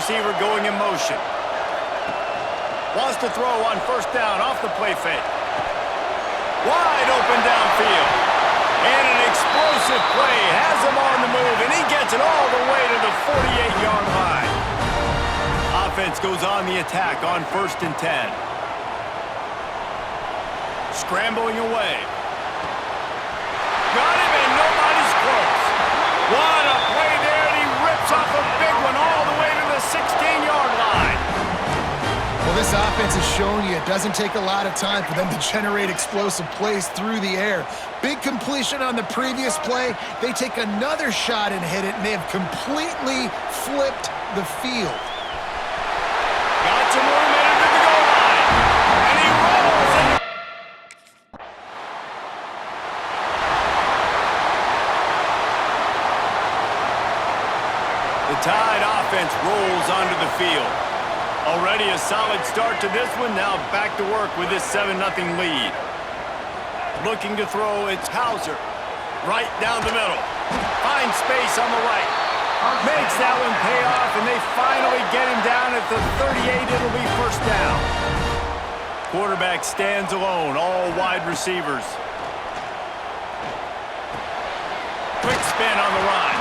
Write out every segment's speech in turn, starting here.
receiver going in motion. Wants to throw on first down off the play fake. Wide open downfield. And an explosive play has him on the move, and he gets it all the way to the 48-yard line. Offense goes on the attack on 1st and 10. Scrambling away. Got him, and nobody's close. What a play there, and he rips off a big one all the way to the 16-yard line. Well, this offense has shown you it doesn't take a lot of time for them to generate explosive plays through the air. Big completion on the previous play. They take another shot and hit it, and they have completely flipped the field. Got some room headed to the goal line. And he rolls it. The Tide offense rolls onto the field. Already a solid start to this one. Now back to work with this 7-0 lead. Looking to throw, it's Hauser. Right down the middle. Finds space on the right. Makes that one pay off, and they finally get him down at the 38. It'll be first down. Quarterback stands alone, all wide receivers. Quick spin on the run.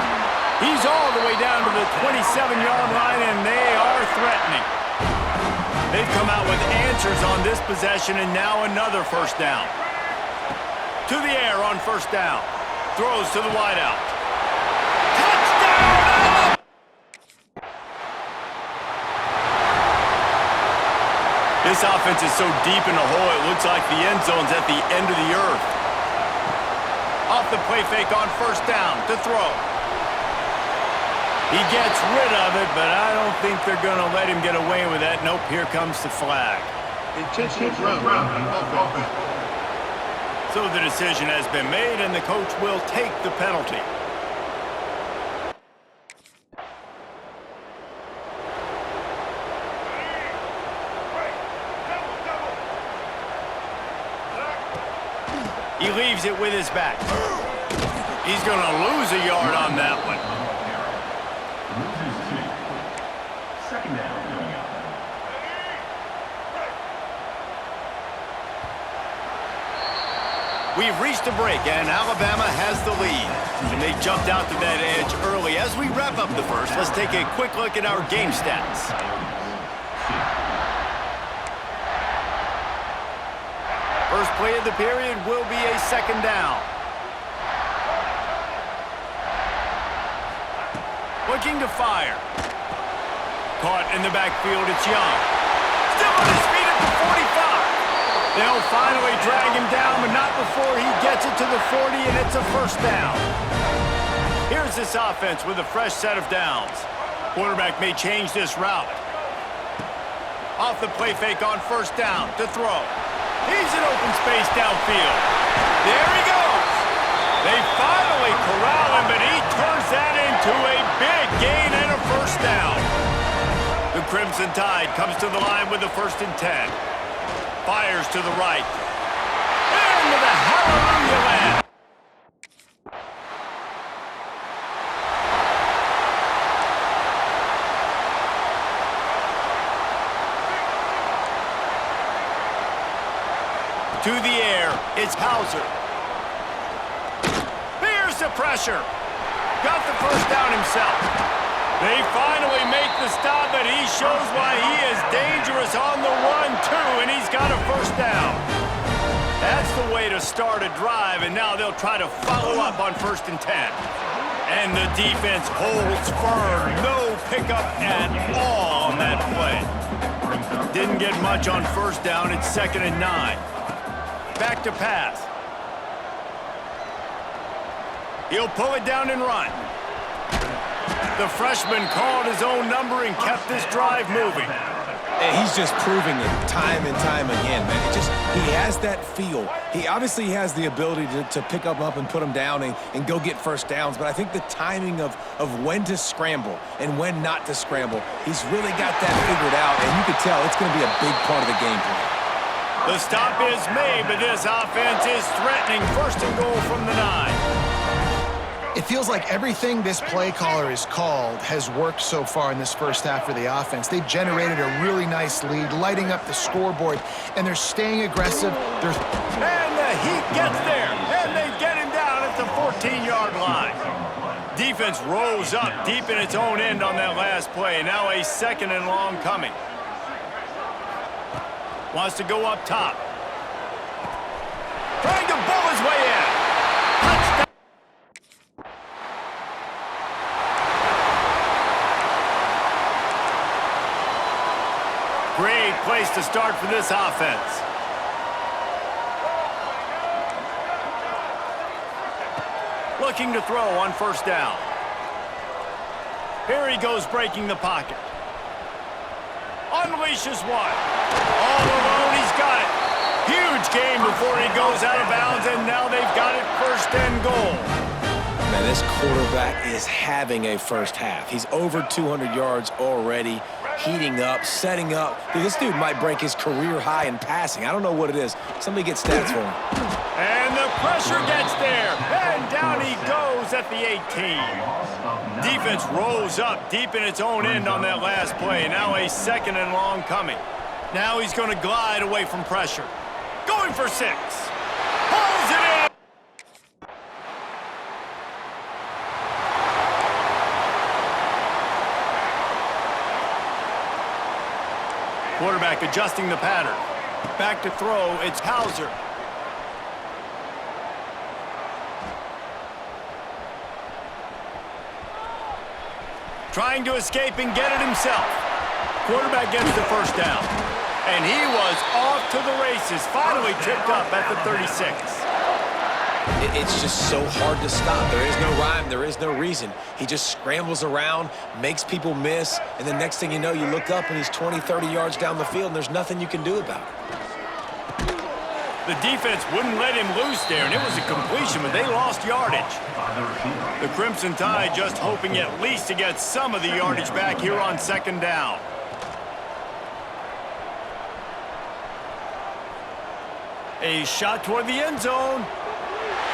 He's all the way down to the 27-yard line, and they are threatening. They've come out with answers on this possession, and now another first down. To the air on first down. Throws to the wideout. Touchdown! This offense is so deep in the hole, it looks like the end zone's at the end of the earth. Off the play fake on first down to throw. He gets rid of it, but I don't think they're going to let him get away with that. Nope, here comes the flag. So the decision has been made, and the coach will take the penalty. He leaves it with his back. He's going to lose a yard on that one. We've reached a break, and Alabama has the lead. And they jumped out to that edge early. As we wrap up the first, let's take a quick look at our game stats. First play of the period will be a second down. Looking to fire. Caught in the backfield, it's Young. Still on his feet at the 45. They'll finally drag him down, but not before he gets it to the 40, and it's a first down. Here's this offense with a fresh set of downs. Quarterback may change this route. Off the play fake on first down to throw. He's in open space downfield. There he goes. They finally corral him, but he turns that into a big gain and a first down. The Crimson Tide comes to the line with the 1st and 10. Fires to the right. Into the hallelujah land. To the air, it's Hauser. Here's the pressure. Got the first down himself. They finally make the stop, but he shows why he is dangerous on the run, too, and he's got a first down. That's the way to start a drive, and now they'll try to follow up on 1st and 10. And the defense holds firm. No pickup at all on that play. Didn't get much on first down. It's 2nd and 9. Back to pass. He'll pull it down and run. The freshman called his own number and kept this drive moving. And he's just proving it time and time again, man. He has that feel. He obviously has the ability to pick up and put him down and go get first downs, but I think the timing of when to scramble and when not to scramble, he's really got that figured out, and you can tell it's going to be a big part of the game plan. The stop is made, but this offense is threatening 1st and goal from the 9. It feels like everything this play caller has called has worked so far in this first half for the offense. They've generated a really nice lead, lighting up the scoreboard, and they're staying aggressive. And the Heat gets there, and they get him down at the 14-yard line. Defense rose up deep in its own end on that last play. Now a 2nd and long coming. Wants to go up top. Trying to bull his way in. Touchdown. Great place to start for this offense. Looking to throw on 1st down. Here he goes breaking the pocket. Unleashes one. All alone, he's got it. Huge gain before he goes out of bounds, and now they've got it 1st and goal. Man, this quarterback is having a first half. He's over 200 yards already, heating up, setting up. Dude, this dude might break his career high in passing. I don't know what it is. Somebody get stats for him. And the pressure gets there, and down he goes at the 18. Defense rolls up deep in its own end on that last play. Now a 2nd and long coming. Now he's going to glide away from pressure. Going for 6. Pulls it in. Quarterback adjusting the pattern. Back to throw, it's Hauser. Trying to escape and get it himself. Quarterback gets the 1st down. And he was off to the races. Finally tipped up at the 36. It's just so hard to stop. There is no rhyme. There is no reason. He just scrambles around, makes people miss, and the next thing you know, you look up and he's 20, 30 yards down the field, and there's nothing you can do about it. The defense wouldn't let him loose there, and it was a completion, but they lost yardage. The Crimson Tide just hoping at least to get some of the yardage back here on 2nd down. A shot toward the end zone.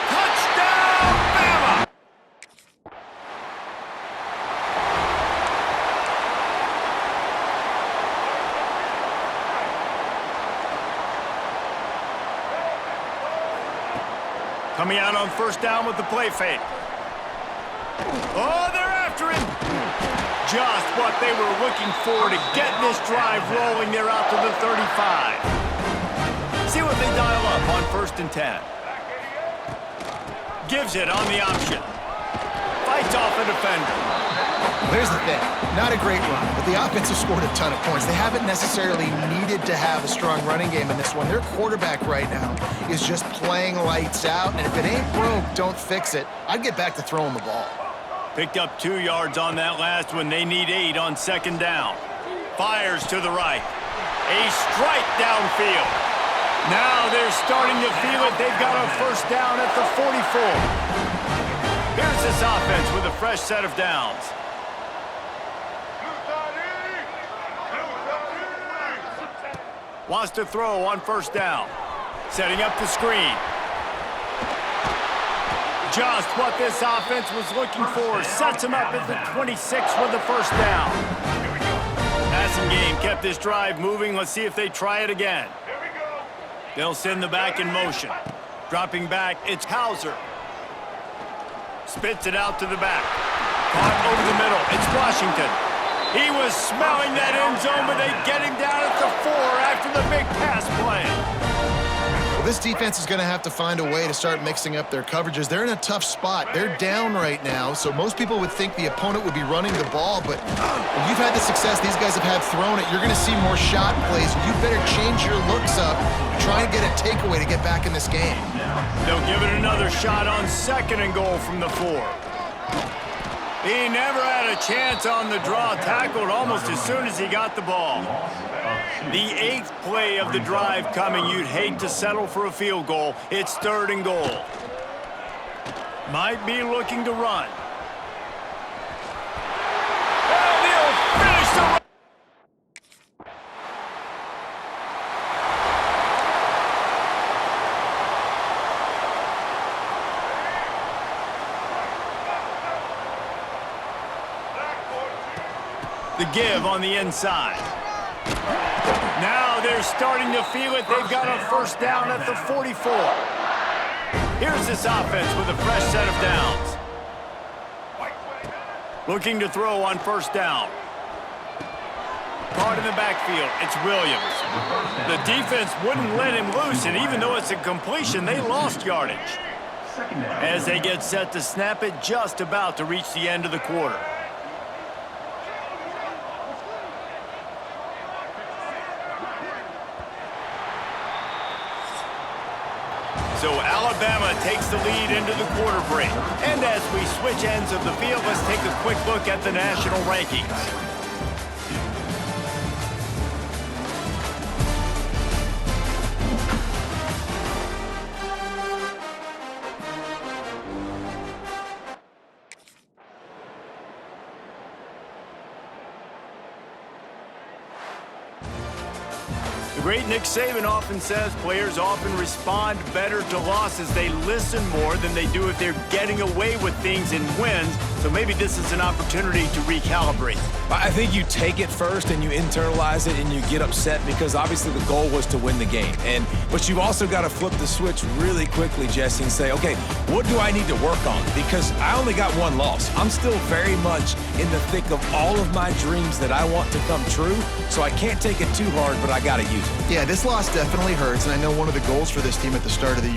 Touchdown, Bama! Coming out on 1st down with the play fake. Oh, they're after him. Just what they were looking for to get this drive rolling. They're out to the 35. See what they dial up on 1st and 10. Gives it on the option. Fights off a defender. Here's the thing. Not a great run, but the offense has scored a ton of points. They haven't necessarily needed to have a strong running game in this one. Their quarterback right now is just playing lights out, and if it ain't broke, don't fix it. I'd get back to throwing the ball. Picked up 2 yards on that last one. They need 8 on 2nd down. Fires to the right. A strike downfield. Now they're starting to feel it. They've got a 1st down at the 44. Here's this offense with a fresh set of downs. Wants to throw on 1st down. Setting up the screen. Just what this offense was looking for. Sets him up at the 26 with the 1st down. Passing game kept this drive moving. Let's see if they try it again. They'll send the back in motion. Dropping back, it's Hauser. Spits it out to the back. Caught over the middle, it's Washington. He was smelling that end zone, but they get him down at the 4 after the big pass play. Well, this defense is going to have to find a way to start mixing up their coverages. They're in a tough spot. They're down right now, so most people would think the opponent would be running the ball, but when you've had the success these guys have had throwing it, you're going to see more shot plays. You better change your looks up, try and get a takeaway to get back in this game. They'll give it another shot on 2nd and goal from the 4. He never had a chance on the draw, tackled almost as soon as he got the ball. The 8th play of the drive coming. You'd hate to settle for a field goal. It's 3rd and goal. Might be looking to run. And he'll finish the run. The give on the inside. Now they're starting to feel it. They've got a first down at the 44. Here's this offense with a fresh set of downs. Looking to throw on first down. Caught in the backfield. It's Williams. The defense wouldn't let him loose, and even though it's a completion, they lost yardage. As they get set to snap it, just about to reach the end of the quarter. So Alabama takes the lead into the quarter break. And as we switch ends of the field, let's take a quick look at the national rankings. The great Nick Saban often says players often respond better to losses. They listen more than they do if they're getting away with things in wins. So maybe this is an opportunity to recalibrate. I think you take it first and you internalize it and you get upset because obviously the goal was to win the game. But you've also got to flip the switch really quickly, Jesse, and say, okay, what do I need to work on? Because I only got one loss. I'm still very much in the thick of all of my dreams that I want to come true. So I can't take it too hard, but I got to use it. Yeah, this loss definitely hurts, and I know one of the goals for this team at the start of the year